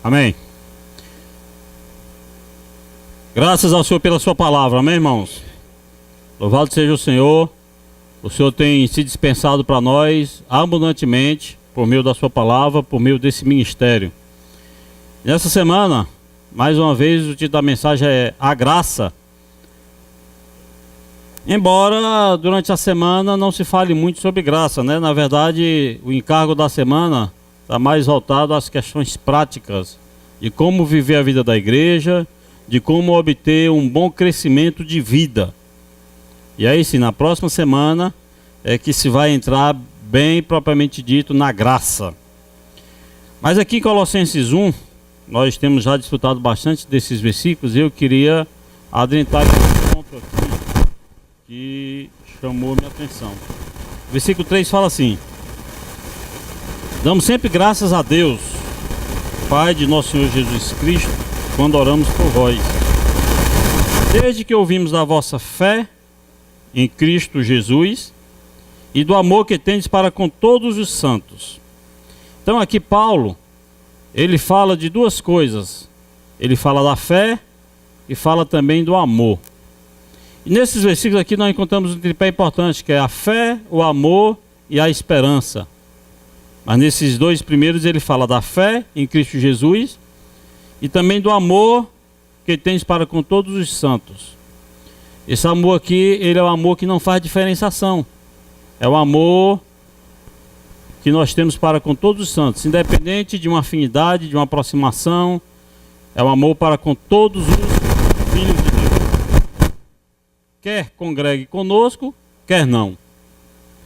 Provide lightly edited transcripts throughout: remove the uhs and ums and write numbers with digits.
Amém. Graças ao Senhor pela sua palavra, amém, irmãos? Louvado seja o Senhor. O Senhor tem se dispensado para nós abundantemente por meio da sua palavra, por meio desse ministério. Nessa semana, mais uma vez, o título da mensagem é A Graça. Embora durante a semana não se fale muito sobre graça, né? Na verdade, o encargo da semana está mais voltado às questões práticas de como viver a vida da igreja, de como obter um bom crescimento de vida. E aí sim, na próxima semana é que se vai entrar bem propriamente dito na graça. Mas aqui em Colossenses 1, nós temos já disputado bastante desses versículos e eu queria adentrar esse ponto aqui que chamou minha atenção. O versículo 3 fala assim: damos sempre graças a Deus, Pai de nosso Senhor Jesus Cristo, quando oramos por vós, desde que ouvimos da vossa fé em Cristo Jesus e do amor que tendes para com todos os santos. Então aqui Paulo, ele fala de duas coisas. Ele fala da fé e fala também do amor. E nesses versículos aqui nós encontramos um tripé importante, que é a fé, o amor e a esperança. Mas nesses dois primeiros ele fala da fé em Cristo Jesus e também do amor que tens para com todos os santos. Esse amor aqui, ele é um amor que não faz diferenciação. É o amor que nós temos para com todos os santos, independente de uma afinidade, de uma aproximação. É o amor para com todos os filhos de Deus. Quer congregue conosco, quer não.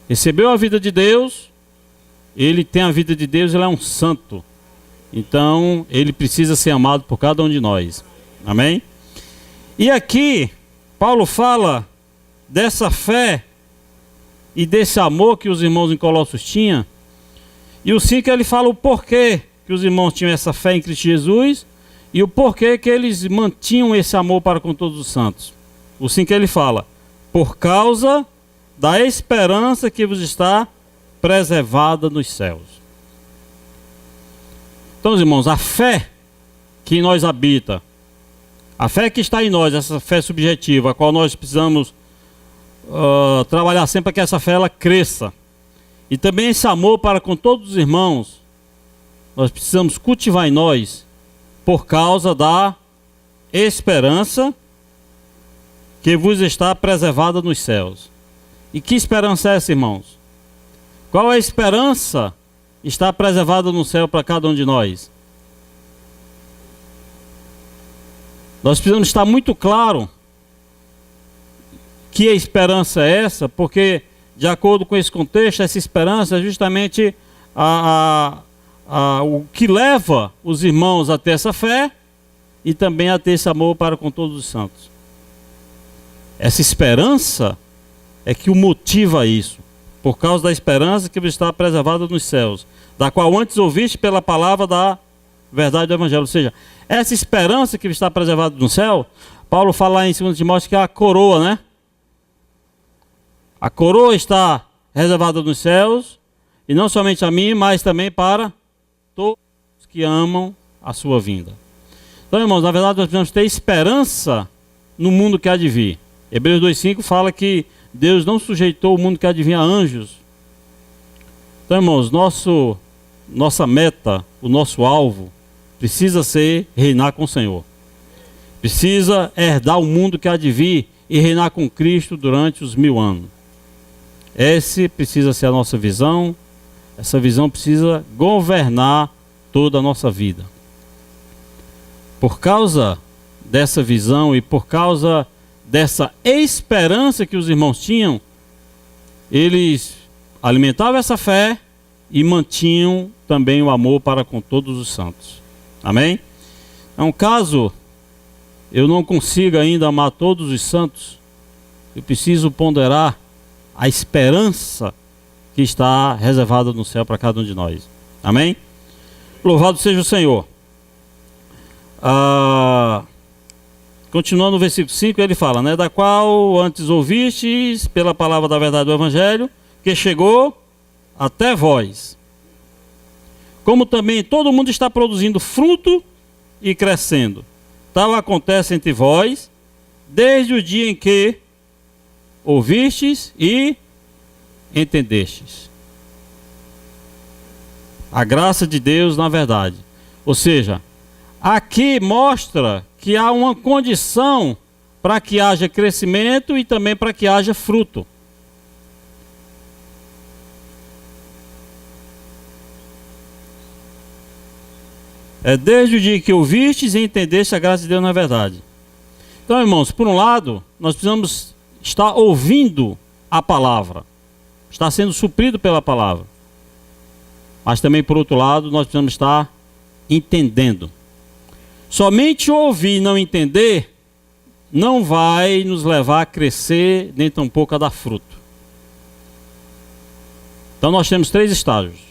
Recebeu a vida de Deus, ele tem a vida de Deus, ele é um santo. Então, ele precisa ser amado por cada um de nós. Amém? E aqui, Paulo fala dessa fé e desse amor que os irmãos em Colossos tinham. E o 5 ele fala o porquê que os irmãos tinham essa fé em Cristo Jesus e o porquê que eles mantinham esse amor para com todos os santos. O 5 ele fala: por causa da esperança que vos está preservada nos céus. Então, irmãos, a fé que em nós habita, a fé que está em nós, essa fé subjetiva, a qual nós precisamos trabalhar sempre para que essa fé ela cresça. E também esse amor para com todos os irmãos, nós precisamos cultivar em nós por causa da esperança que vos está preservada nos céus. E que esperança é essa, irmãos? Qual é a esperança que está preservada no céu para cada um de nós? Nós precisamos estar muito claro que a esperança é essa, porque de acordo com esse contexto, essa esperança é justamente o que leva os irmãos a ter essa fé e também a ter esse amor para com todos os santos. Essa esperança é que o motiva isso, por causa da esperança que está preservada nos céus, da qual antes ouviste pela palavra da verdade do Evangelho. Ou seja, essa esperança que está preservada no céu, Paulo fala lá em 2 Timóteo que é a coroa, né? A coroa está reservada nos céus, e não somente a mim, mas também para todos que amam a sua vinda. Então, irmãos, na verdade nós precisamos ter esperança no mundo que há de vir. Hebreus 2,5 fala que Deus não sujeitou o mundo que há de vir a anjos. Então, irmãos, nossa meta, o nosso alvo, precisa ser reinar com o Senhor. Precisa herdar o mundo que há de vir e reinar com Cristo durante os 1000 anos. Essa precisa ser a nossa visão. Essa visão precisa governar toda a nossa vida. Por causa dessa visão e por causa dessa esperança que os irmãos tinham, eles alimentavam essa fé e mantinham também o amor para com todos os santos. Amém? Então, caso eu não consiga ainda amar todos os santos, eu preciso ponderar a esperança que está reservada no céu para cada um de nós. Amém? Louvado seja o Senhor. Continuando no versículo 5, ele fala, né? Da qual antes ouvistes pela palavra da verdade do Evangelho, que chegou até vós. como também todo mundo está produzindo fruto e crescendo. Tal acontece entre vós, desde o dia em que ouvistes e entendestes a graça de Deus na verdade. Ou seja, aqui mostra que há uma condição para que haja crescimento e também para que haja fruto. É desde o dia que ouvistes e entendeste a graça de Deus na verdade. Então, irmãos, por um lado, nós precisamos estar ouvindo a palavra, estar sendo suprido pela palavra. Mas também, por outro lado, nós precisamos estar entendendo. Somente ouvir e não entender não vai nos levar a crescer, nem tampouco a dar fruto. Então nós temos 3 estágios.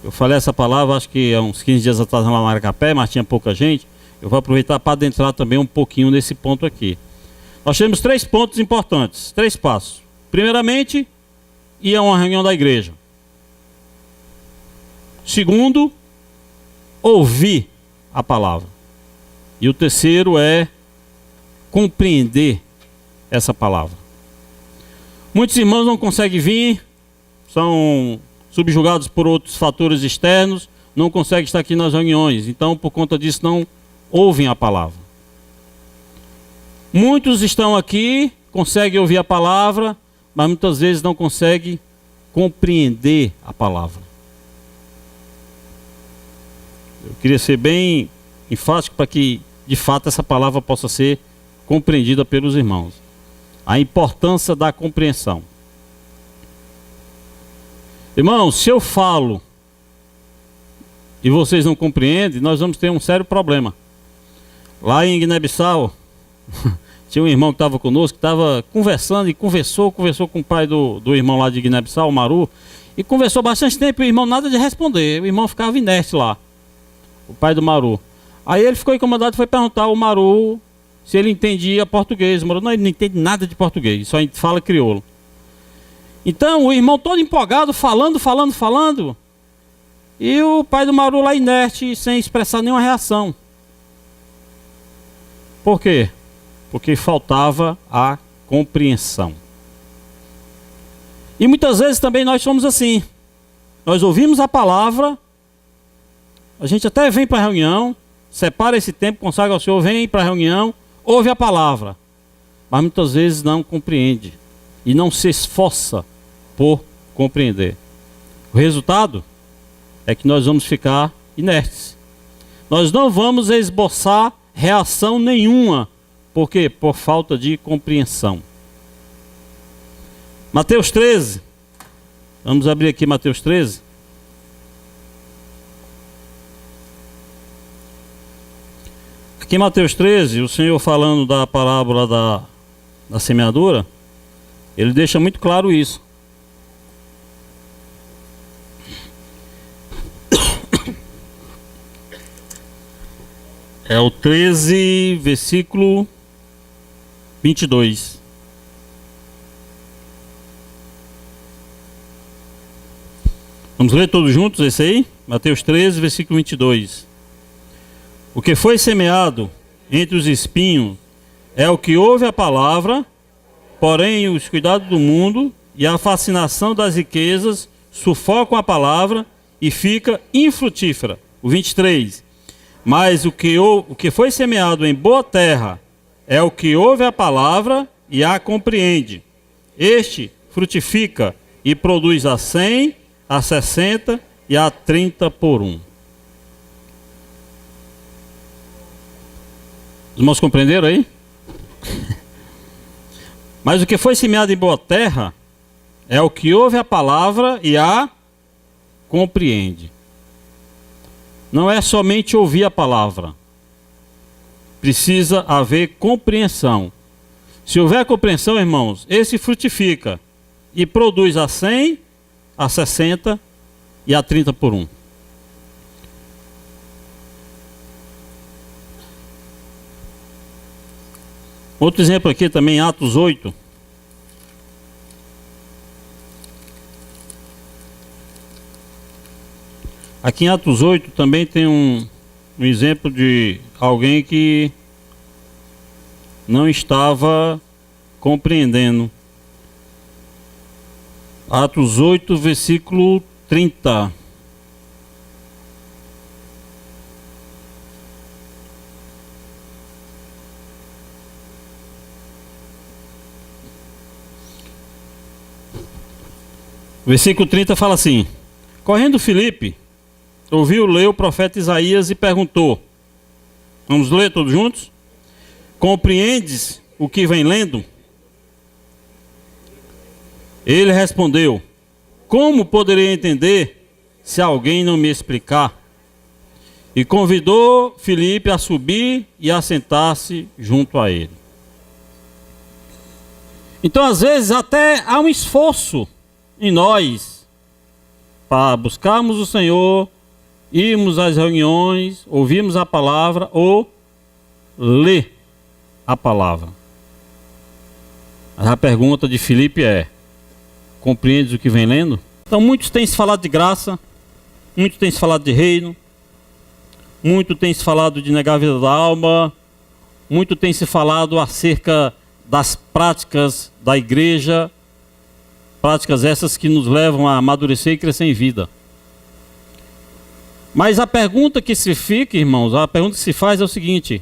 Eu falei essa palavra, acho que há uns 15 dias atrás lá na Maracapé, mas tinha pouca gente. Eu vou aproveitar para adentrar também um pouquinho nesse ponto aqui. Nós temos 3 pontos importantes, 3 passos. Primeiramente, ir a uma reunião da igreja. Segundo, ouvir a palavra. E o terceiro é compreender essa palavra. Muitos irmãos não conseguem vir, são subjugados por outros fatores externos, não conseguem estar aqui nas reuniões, então por conta disso não ouvem a palavra. Muitos estão aqui, conseguem ouvir a palavra, mas muitas vezes não conseguem compreender a palavra. Eu queria ser bem enfático para que de fato essa palavra possa ser compreendida pelos irmãos. A importância da compreensão. Irmãos, se eu falo e vocês não compreendem, nós vamos ter um sério problema. Lá em Guiné-Bissau, tinha um irmão que estava conosco, que estava conversando e conversou com o pai do irmão lá de Guiné-Bissau, o Maru, e conversou bastante tempo e o irmão nada de responder. O irmão ficava inerte lá, o pai do Maru. Aí ele ficou incomodado e foi perguntar ao Maru se ele entendia português. O Maru, não, ele não entende nada de português, só fala crioulo. Então o irmão todo empolgado, falando. E o pai do Maru lá inerte, sem expressar nenhuma reação. Por quê? Porque faltava a compreensão. E muitas vezes também nós somos assim. Nós ouvimos a palavra, a gente até vem para a reunião, separa esse tempo, consagra ao Senhor, vem para a reunião, ouve a palavra, mas muitas vezes não compreende e não se esforça por compreender. O resultado é que nós vamos ficar inertes. Nós não vamos esboçar reação nenhuma. Por quê? Por falta de compreensão. Mateus 13. Vamos abrir aqui Mateus 13. Aqui em Mateus 13, o Senhor falando da parábola da semeadura, ele deixa muito claro isso. É o 13, versículo 22. Vamos ler todos juntos esse aí? Mateus 13, versículo 22. O que foi semeado entre os espinhos é o que ouve a palavra, porém os cuidados do mundo e a fascinação das riquezas sufocam a palavra e fica infrutífera. O 23. Mas o que foi semeado em boa terra é o que ouve a palavra e a compreende. Este frutifica e produz a 100, a 60 e a 30 por 1. Os irmãos compreenderam aí? Mas o que foi semeado em boa terra é o que ouve a palavra e a compreende. Não é somente ouvir a palavra. Precisa haver compreensão. Se houver compreensão, irmãos, esse frutifica e produz a 100, a 60 e a 30 por 1. Outro exemplo aqui também, Atos 8. Aqui em Atos 8 também tem um exemplo de alguém que não estava compreendendo. Atos 8, versículo 30. Versículo 30 fala assim: correndo Filipe, ouviu ler o profeta Isaías e perguntou. Vamos ler todos juntos? Compreendes o que vem lendo? Ele respondeu: como poderei entender se alguém não me explicar? E convidou Filipe a subir e a sentar-se junto a ele. Então, às vezes, até há um esforço em nós para buscarmos o Senhor, irmos às reuniões, ouvirmos a palavra ou ler a palavra. A pergunta de Filipe é: compreendes o que vem lendo? Então muitos têm se falado de graça, muitos têm se falado de reino, muito têm se falado de negar a vida da alma, muito tem se falado acerca das práticas da igreja, práticas essas que nos levam a amadurecer e crescer em vida. Mas a pergunta que se fica, irmãos, a pergunta que se faz é o seguinte: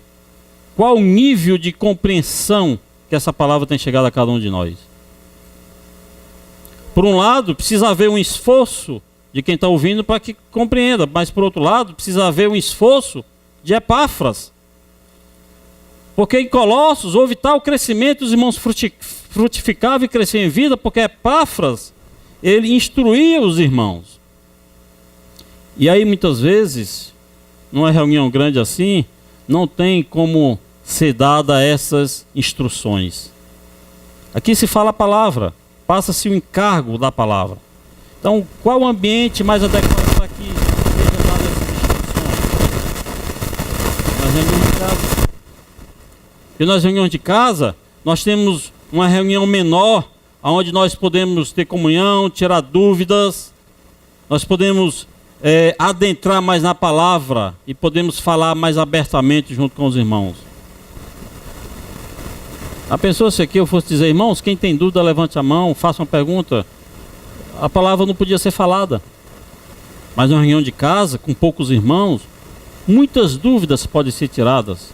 qual o nível de compreensão que essa palavra tem chegado a cada um de nós? Por um lado, precisa haver um esforço de quem está ouvindo para que compreenda, mas por outro lado, precisa haver um esforço de Epáfras. Porque em Colossos houve tal crescimento, os irmãos frutificavam e cresciam em vida, porque Epáfras, ele instruía os irmãos. E aí muitas vezes, numa reunião grande assim, não tem como ser dada essas instruções. Aqui se fala a palavra, passa-se o encargo da palavra. Então, qual o ambiente mais adequado para que seja dada essas instruções? Nas reuniões de casa. E nas reuniões de casa, nós temos uma reunião menor, onde nós podemos ter comunhão, tirar dúvidas, nós podemos adentrar mais na palavra e podemos falar mais abertamente junto com os irmãos. A pessoa, se aqui eu fosse dizer: irmãos, quem tem dúvida, levante a mão, faça uma pergunta. A palavra não podia ser falada. Mas numa reunião de casa, com poucos irmãos, muitas dúvidas podem ser tiradas.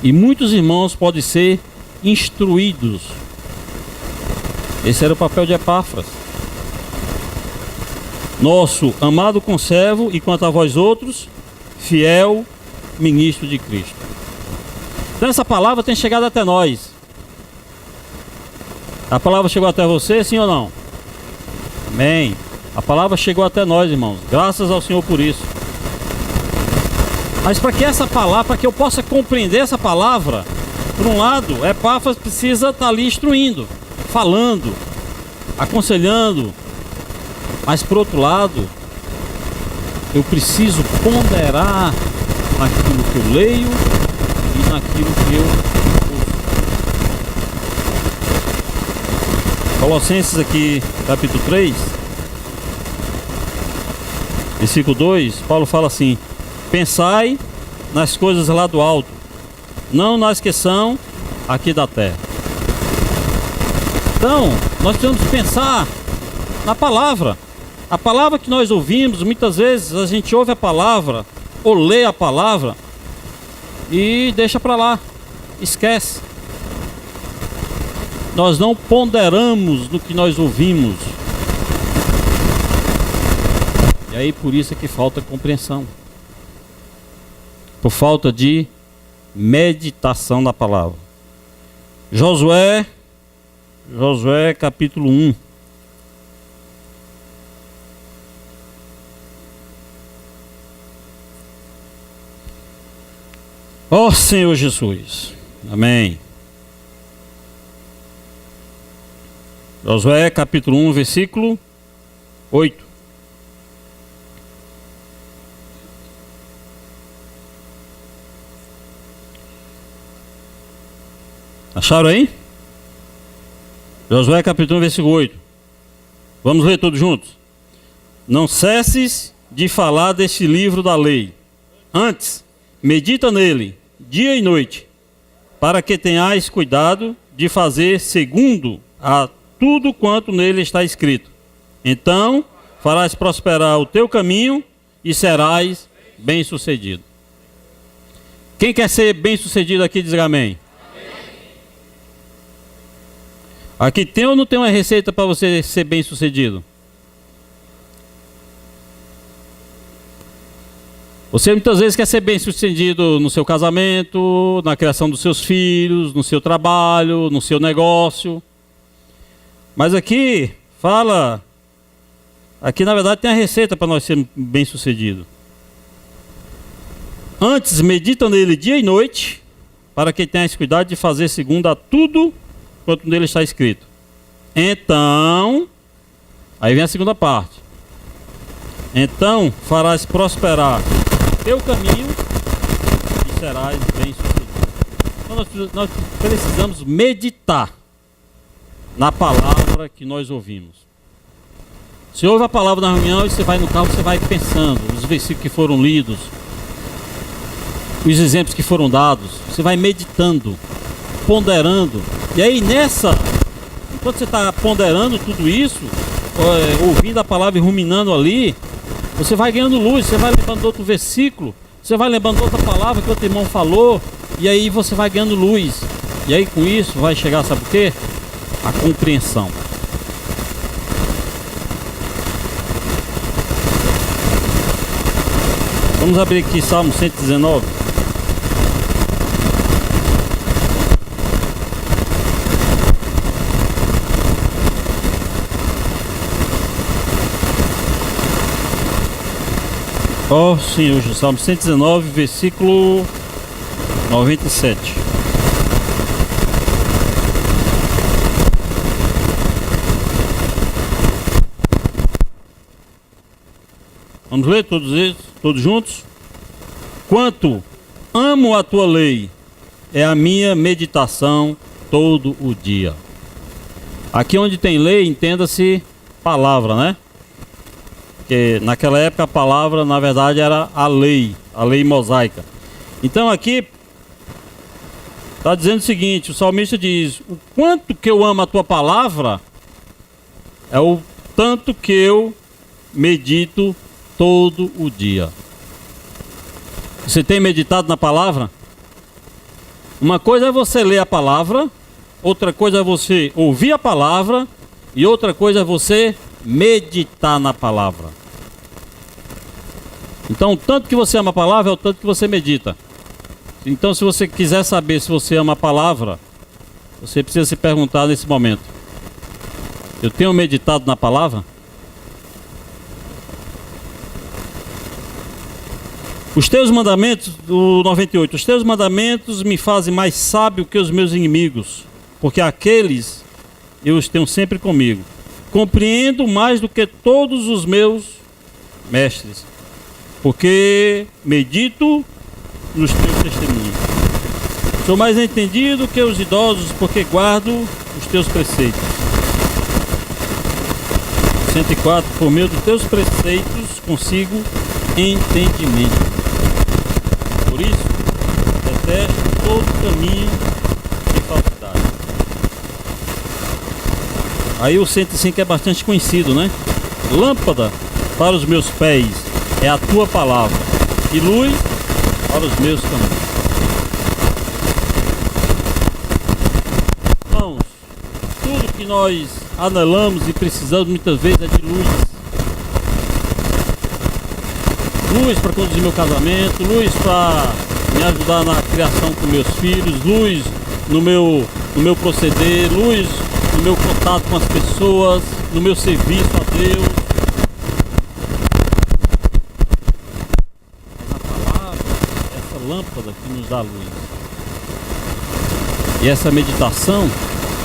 E muitos irmãos podem ser instruídos. Esse era o papel de Epáfras, nosso amado conservo, e quanto a vós outros, fiel ministro de Cristo. Então essa palavra tem chegado até nós. A palavra chegou até você, sim ou não? Amém. A palavra chegou até nós, irmãos. Graças ao Senhor por isso. Mas para que essa palavra, para que eu possa compreender essa palavra, por um lado, Epáfras precisa estar ali instruindo, falando, aconselhando. Mas por outro lado, eu preciso ponderar naquilo que eu leio e naquilo que eu ouço. Colossenses aqui, capítulo 3, versículo 2, Paulo fala assim: pensai nas coisas lá do alto, não nas que são aqui da terra. Então, nós precisamos pensar na palavra. A palavra que nós ouvimos, muitas vezes a gente ouve a palavra ou lê a palavra e deixa para lá, esquece. Nós não ponderamos no que nós ouvimos. E aí por isso é que falta compreensão. Por falta de meditação na palavra. Josué capítulo 1. Ó Senhor Jesus, amém. Josué capítulo 1, versículo 8. Acharam aí? Josué capítulo 1, versículo 8. Vamos ler todos juntos. Não cesses de falar deste livro da lei. Antes, medita nele, dia e noite, para que tenhais cuidado de fazer segundo a tudo quanto nele está escrito. Então, farás prosperar o teu caminho e serás bem-sucedido. Quem quer ser bem-sucedido aqui, diz amém. Aqui tem ou não tem uma receita para você ser bem-sucedido? Você muitas vezes quer ser bem-sucedido no seu casamento, na criação dos seus filhos, no seu trabalho, no seu negócio. Mas aqui fala, aqui na verdade tem a receita para nós sermos bem-sucedidos. Antes, medita nele dia e noite, para que tenhas cuidado de fazer segundo a tudo quanto nele está escrito. Então, aí vem a segunda parte. Então farás prosperar o teu caminho e serás bem-sucedido. Então nós precisamos meditar na palavra que nós ouvimos. Você ouve a palavra na reunião e você vai no carro, você vai pensando os versículos que foram lidos, os exemplos que foram dados, você vai meditando, ponderando. E aí enquanto você está ponderando tudo isso, ouvindo a palavra e ruminando ali, você vai ganhando luz, você vai lembrando de outro versículo, você vai lembrando de outra palavra que outro irmão falou, e aí você vai ganhando luz. E aí com isso vai chegar, sabe o quê? A compreensão. Vamos abrir aqui Salmo 119. Ó Senhor, Salmo 119, versículo 97. Vamos ler todos juntos? Quanto amo a tua lei, é a minha meditação todo o dia. Aqui onde tem lei, entenda-se palavra, né? Porque naquela época a palavra, na verdade, era a lei mosaica. Então aqui está dizendo o seguinte, o salmista diz: o quanto que eu amo a tua palavra é o tanto que eu medito todo o dia. Você tem meditado na palavra? Uma coisa é você ler a palavra, outra coisa é você ouvir a palavra e outra coisa é você meditar na palavra. Então, o tanto que você ama a palavra é o tanto que você medita. Então, se você quiser saber se você ama a palavra, você precisa se perguntar nesse momento: eu tenho meditado na palavra? Os teus mandamentos, o 98, os teus mandamentos me fazem mais sábio que os meus inimigos, porque aqueles eu os tenho sempre comigo. Compreendo mais do que todos os meus mestres, porque medito nos teus testemunhos. Sou mais entendido que os idosos, porque guardo os teus preceitos. 104, por meio dos teus preceitos consigo entendimento. Por isso, detesto todo caminho de falsidade. Aí o 105 é bastante conhecido, né? Lâmpada para os meus pés é a tua palavra, e luz para os meus caminhos. Irmãos, tudo que nós anelamos e precisamos muitas vezes é de luz. Luz para conduzir meu casamento, luz para me ajudar na criação com meus filhos, luz no meu proceder, luz no meu contato com as pessoas, no meu serviço a Deus. A palavra é essa lâmpada que nos dá luz. E essa meditação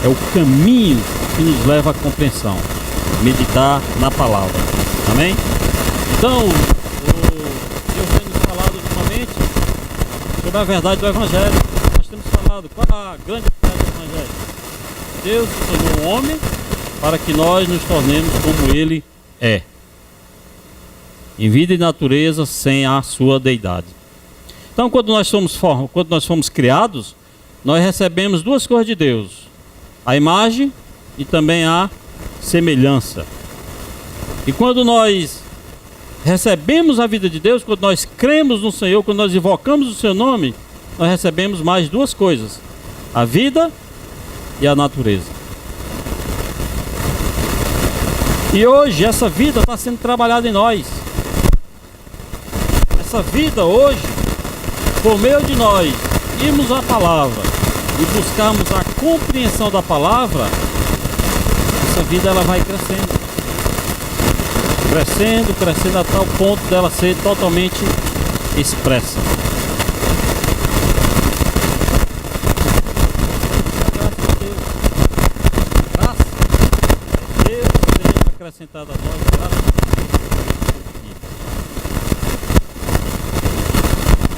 é o caminho que nos leva à compreensão. Meditar na palavra. Amém? Então, Deus tem nos falado ultimamente sobre a verdade do Evangelho. Nós temos falado qual a grande verdade do Evangelho. Deus se tornou um homem para que nós nos tornemos como Ele é. em vida e natureza sem a sua deidade. Então, quando nós fomos criados, nós recebemos duas coisas de Deus: a imagem e também a semelhança. E quando nós recebemos a vida de Deus, quando nós cremos no Senhor, quando nós invocamos o seu nome, nós recebemos mais duas coisas: a vida e a natureza. E hoje essa vida está sendo trabalhada em nós. Essa vida hoje, por meio de nós irmos à palavra e buscarmos a compreensão da palavra, essa vida ela vai crescendo. Crescendo a tal ponto dela ser totalmente expressa. Graça de Deus sendo acrescentada a nós, graça a Deus.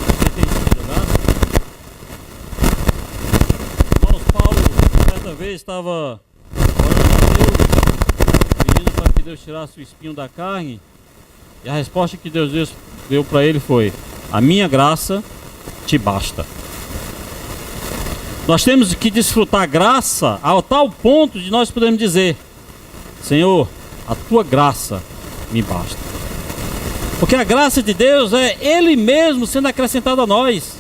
Você tem entendido graça? Irmãos, Paulo certa vez estava orando a Deus, pedindo para que Deus tirasse o espinho da carne, e a resposta que Deus deu para ele foi: a minha graça te basta. Nós temos que desfrutar a graça ao tal ponto de nós podermos dizer: Senhor, a tua graça me basta. Porque a graça de Deus é Ele mesmo sendo acrescentado a nós.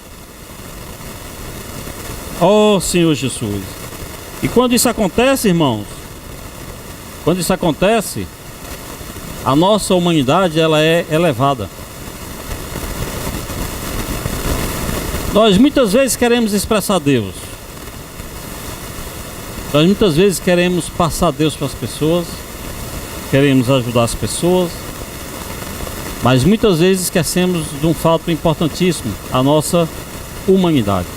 Oh Senhor Jesus. E quando isso acontece, irmãos, quando isso acontece, a nossa humanidade ela é elevada. Nós muitas vezes queremos expressar Deus. Nós muitas vezes queremos passar Deus para as pessoas, queremos ajudar as pessoas, mas muitas vezes esquecemos de um fato importantíssimo: a nossa humanidade.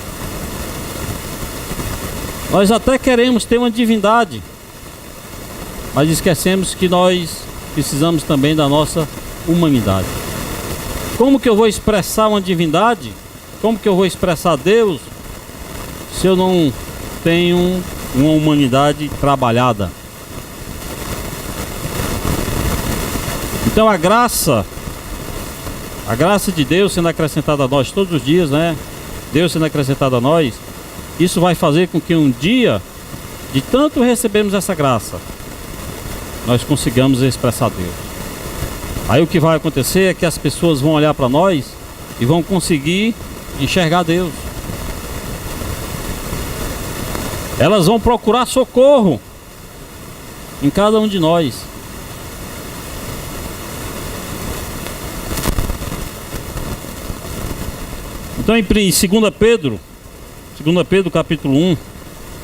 Nós até queremos ter uma divindade, mas esquecemos que nós precisamos também da nossa humanidade. Como que eu vou expressar uma divindade? Como que eu vou expressar Deus se eu não tenho uma humanidade trabalhada? Então a graça de Deus sendo acrescentada a nós todos os dias, né? Deus sendo acrescentado a nós, isso vai fazer com que um dia, de tanto recebermos essa graça, nós consigamos expressar Deus. Aí o que vai acontecer é que as pessoas vão olhar para nós e vão conseguir enxergar Deus. Elas vão procurar socorro em cada um de nós. Então em 2 Pedro capítulo 1,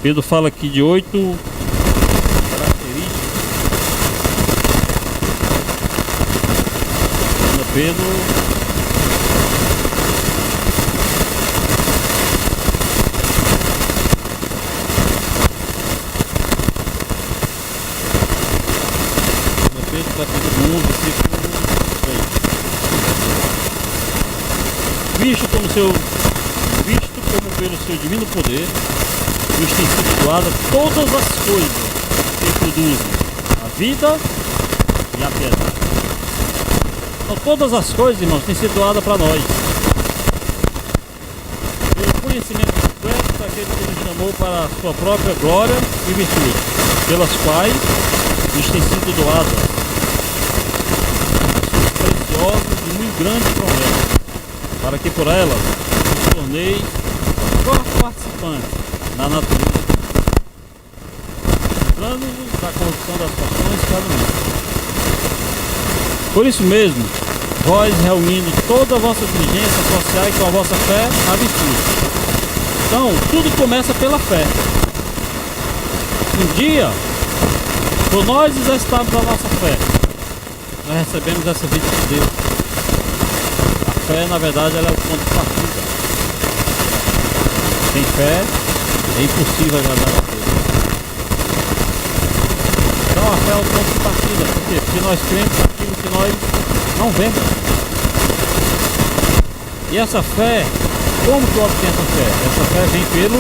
Pedro fala aqui de 8 características. Pedro capítulo 1, versículo 3. Visto como pelo seu divino poder nos tem sido doada todas as coisas que produzem a vida e a piedade. Então, todas as coisas, irmãos, têm sido doadas para nós. Pelo conhecimento completo daquele que nos chamou para a sua própria glória e virtude, pelas quais nos têm sido doadas suas preciosas e muito grandes promessas, para que por elas nos torneis participantes na natureza, livrando-nos da corrupção das paixões cada um. Por isso mesmo, vós reunindo toda a vossa diligência, associai com a vossa fé a virtude. Então, tudo começa pela fé. Um dia, por nós exercitarmos a nossa fé, nós recebemos essa vida de Deus. A fé, na verdade, ela é o ponto de partida. Sem fé, é impossível agradar a Deus. Então a fé é o ponto de partida. Por quê? Porque nós cremos naquilo que nós não vemos. E essa fé, como que eu obtenho essa fé? Essa fé vem pelo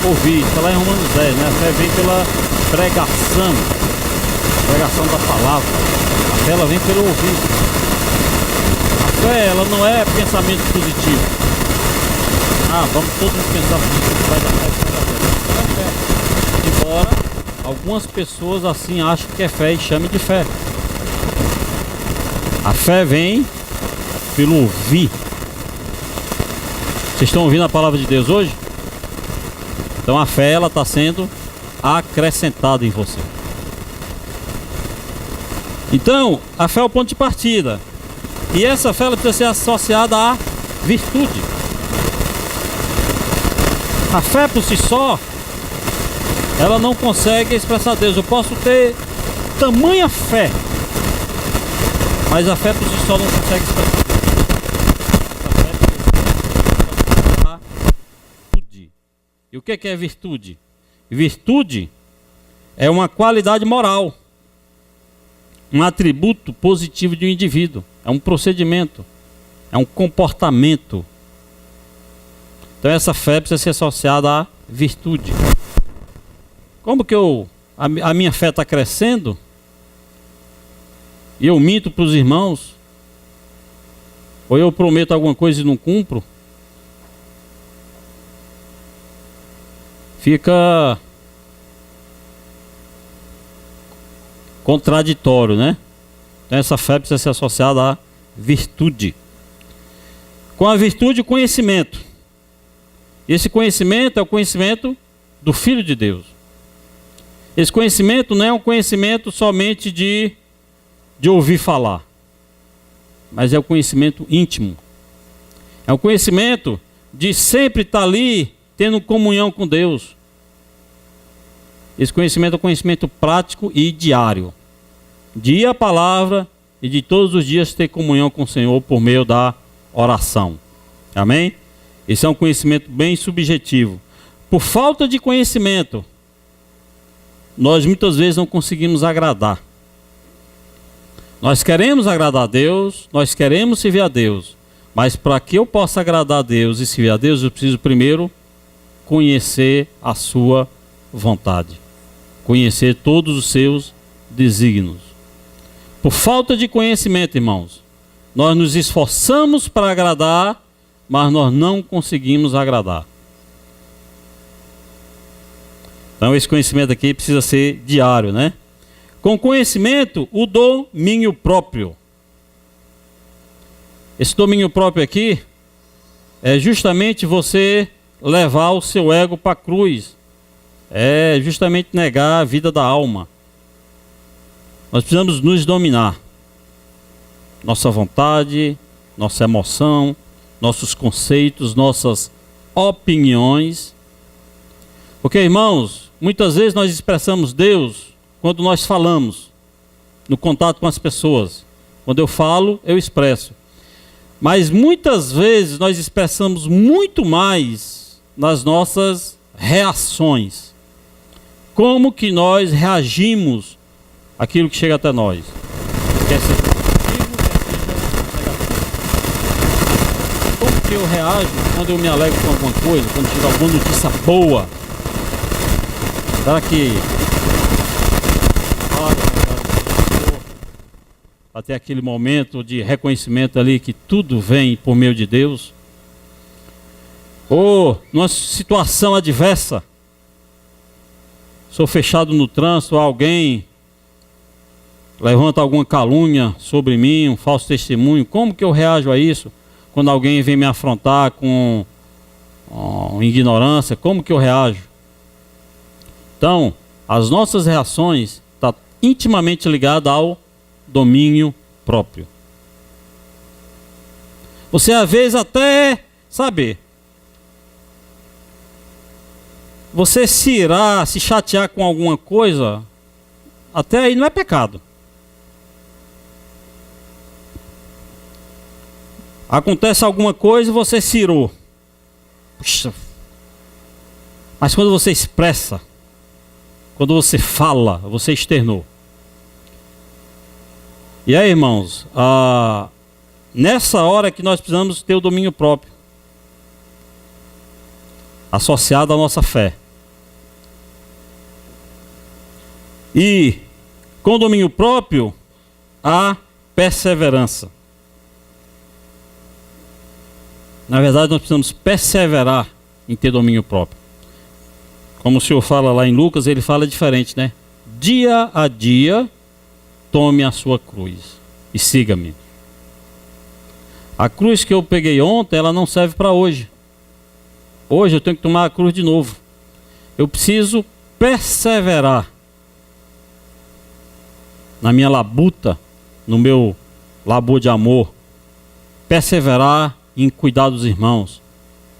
ouvir. Está lá em Romanos 10, né? A fé vem pela pregação da palavra. A fé ela vem pelo ouvir. fé, ela não é pensamento positivo. Ah, vamos todos pensar positivo, vai dar certo, vai dar certo. Não é fé. Embora algumas pessoas assim achem que é fé e chamem de fé. A fé vem pelo ouvir. Vocês estão ouvindo a palavra de Deus hoje? Então a fé, ela está sendo acrescentada em você. Então, a fé é o ponto de partida. E essa fé, ela precisa ser associada à virtude. A fé por si só, ela não consegue expressar Deus. Eu posso ter tamanha fé, mas a fé por si só não consegue expressar Deus. Essa fé precisa a virtude. E o que é virtude? Virtude é uma qualidade moral, um atributo positivo de um indivíduo, é um procedimento, é um comportamento. Então essa fé precisa ser associada à virtude. Como que a minha fé está crescendo e eu minto para os irmãos? Ou eu prometo alguma coisa e não cumpro? Fica contraditório, né? Então essa fé precisa ser associada à virtude. Com a virtude, o conhecimento. Esse conhecimento é o conhecimento do Filho de Deus. Esse conhecimento não é um conhecimento somente de ouvir falar, mas é o conhecimento íntimo. É um conhecimento de sempre estar ali tendo comunhão com Deus. Esse conhecimento é um conhecimento prático e diário. De ir à palavra e de todos os dias ter comunhão com o Senhor por meio da oração. Amém? Esse é um conhecimento bem subjetivo. Por falta de conhecimento, nós muitas vezes não conseguimos agradar. Nós queremos agradar a Deus, nós queremos servir a Deus. Mas para que eu possa agradar a Deus e servir a Deus, eu preciso primeiro conhecer a sua vontade. Conhecer todos os seus desígnios. Por falta de conhecimento, irmãos, nós nos esforçamos para agradar, mas nós não conseguimos agradar. Então esse conhecimento aqui precisa ser diário, né? Com conhecimento, o domínio próprio. Esse domínio próprio aqui é justamente você levar o seu ego para a cruz. É justamente negar a vida da alma. Nós precisamos nos dominar. Nossa vontade, nossa emoção, nossos conceitos, nossas opiniões. Porque, irmãos, muitas vezes nós expressamos Deus quando nós falamos, no contato com as pessoas. Quando eu falo, eu expresso. Mas muitas vezes nós expressamos muito mais nas nossas reações. Como que nós reagimos àquilo que chega até nós? Quer ser positivo, quer seja negativo. Como que eu reajo quando eu me alegro com alguma coisa, quando chega alguma notícia boa? Será que para ter aquele momento de reconhecimento ali que tudo vem por meio de Deus? Ou numa situação adversa, sou fechado no trânsito, alguém levanta alguma calúnia sobre mim, um falso testemunho, como que eu reajo a isso? Quando alguém vem me afrontar com ignorância, como que eu reajo? Então, as nossas reações estão intimamente ligadas ao domínio próprio. Você às vezes até, sabe, você se irar, se chatear com alguma coisa, até aí não é pecado. Acontece alguma coisa e você se irou. Puxa. Mas quando você expressa, quando você fala, você externou. E aí, irmãos, nessa hora que nós precisamos ter o domínio próprio, associado à nossa fé. E com o domínio próprio, a perseverança. Na verdade, nós precisamos perseverar em ter domínio próprio. Como o Senhor fala lá em Lucas, ele fala diferente, né? Dia a dia, tome a sua cruz e siga-me. A cruz que eu peguei ontem, ela não serve para hoje. Hoje eu tenho que tomar a cruz de novo. Eu preciso perseverar na minha labuta, no meu labor de amor. Perseverar em cuidar dos irmãos.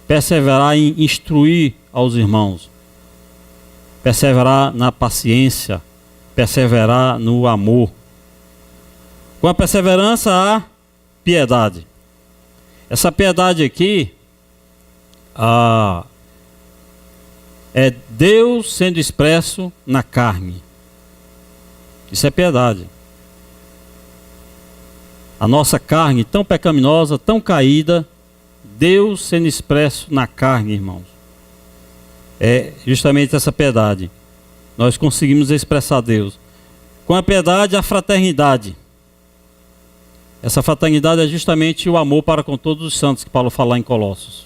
Perseverar em instruir aos irmãos. Perseverar na paciência. Perseverar no amor. Com a perseverança há piedade. Essa piedade aqui é Deus sendo expresso na carne. Isso é piedade. A nossa carne tão pecaminosa, tão caída, Deus sendo expresso na carne, irmãos. É justamente essa piedade. Nós conseguimos expressar Deus. Com a piedade, a fraternidade. Essa fraternidade é justamente o amor para com todos os santos que Paulo fala em Colossos.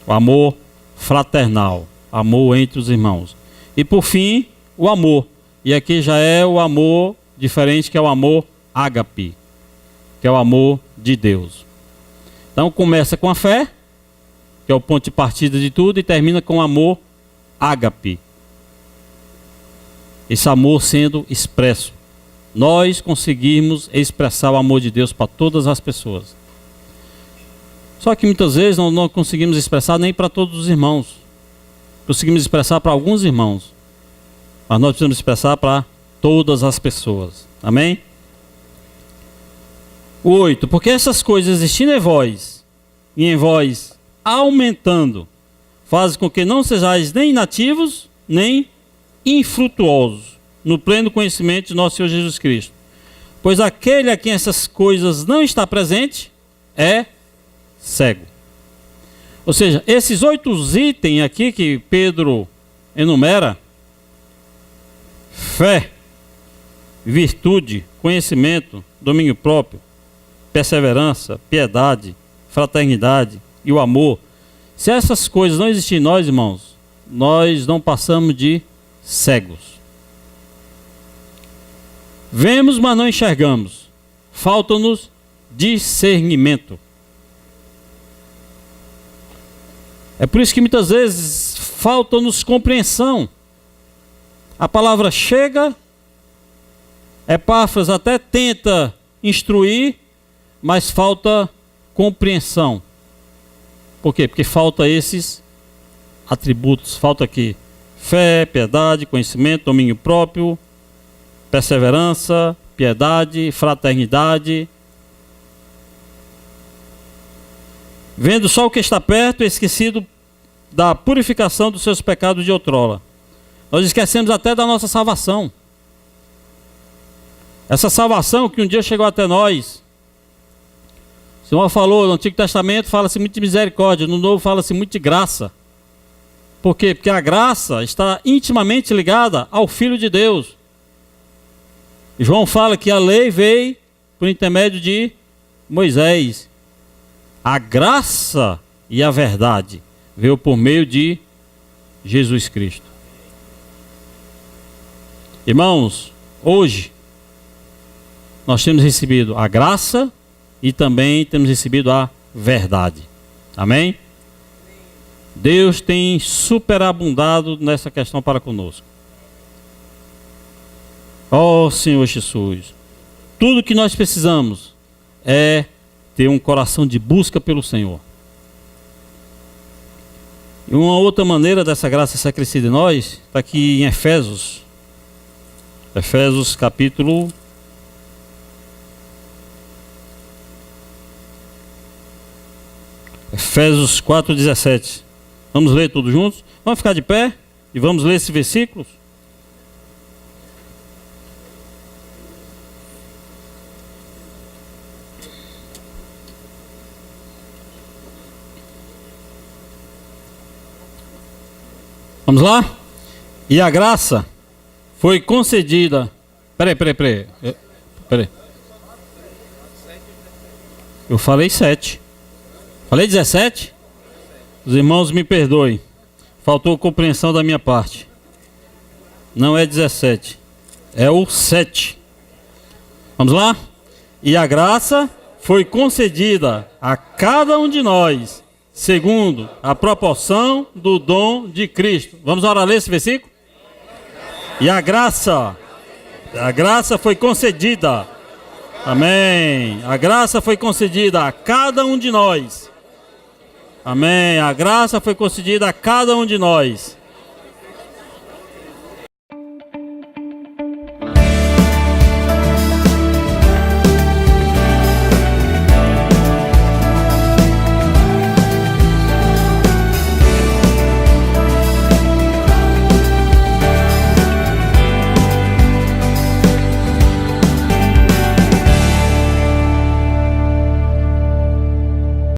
O amor fraternal, amor entre os irmãos. E por fim, o amor. E aqui já é o amor diferente, que é o amor ágape, que é o amor de Deus. Então começa com a fé, que é o ponto de partida de tudo, e termina com o amor ágape. Esse amor sendo expresso. Nós conseguimos expressar o amor de Deus para todas as pessoas. Só que muitas vezes não conseguimos expressar nem para todos os irmãos. Conseguimos expressar para alguns irmãos. Mas nós precisamos expressar para todas as pessoas. Amém? 8. Porque essas coisas existindo em vós, e em vós aumentando, fazem com que não sejais nem inativos, nem infrutuosos, no pleno conhecimento de nosso Senhor Jesus Cristo. Pois aquele a quem essas coisas não está presente, é cego. Ou seja, esses 8 itens aqui que Pedro enumera, fé, virtude, conhecimento, domínio próprio, perseverança, piedade, fraternidade e o amor. Se essas coisas não existirem em nós, irmãos, nós não passamos de cegos. Vemos, mas não enxergamos. Falta-nos discernimento. É por isso que muitas vezes falta-nos compreensão. A palavra chega, Epáfras até tenta instruir, mas falta compreensão. Por quê? Porque falta esses atributos. Falta aqui fé, piedade, conhecimento, domínio próprio, perseverança, piedade, fraternidade. Vendo só o que está perto, esquecido da purificação dos seus pecados de outrora. Nós esquecemos até da nossa salvação. Essa salvação que um dia chegou até nós. O Senhor falou, no Antigo Testamento fala-se muito de misericórdia, no Novo fala-se muito de graça. Por quê? Porque a graça está intimamente ligada ao Filho de Deus. João fala que a lei veio por intermédio de Moisés. A graça e a verdade veio por meio de Jesus Cristo. Irmãos, hoje nós temos recebido a graça e também temos recebido a verdade. Amém? Deus tem superabundado nessa questão para conosco. Ó Senhor Jesus, tudo que nós precisamos é ter um coração de busca pelo Senhor. E uma outra maneira dessa graça ser crescida em nós está aqui em Efésios. Efésios capítulo 4:17. Vamos ler todos juntos? Vamos ficar de pé e vamos ler esses versículos? Vamos lá? E a graça foi concedida. Peraí. Eu falei 7. Falei 17? Os irmãos me perdoem. Faltou compreensão da minha parte. Não é 17. É o 7. Vamos lá? E a graça foi concedida a cada um de nós, segundo a proporção do dom de Cristo. Vamos orar ler esse versículo? E a graça foi concedida. Amém. A graça foi concedida a cada um de nós. Amém. A graça foi concedida a cada um de nós,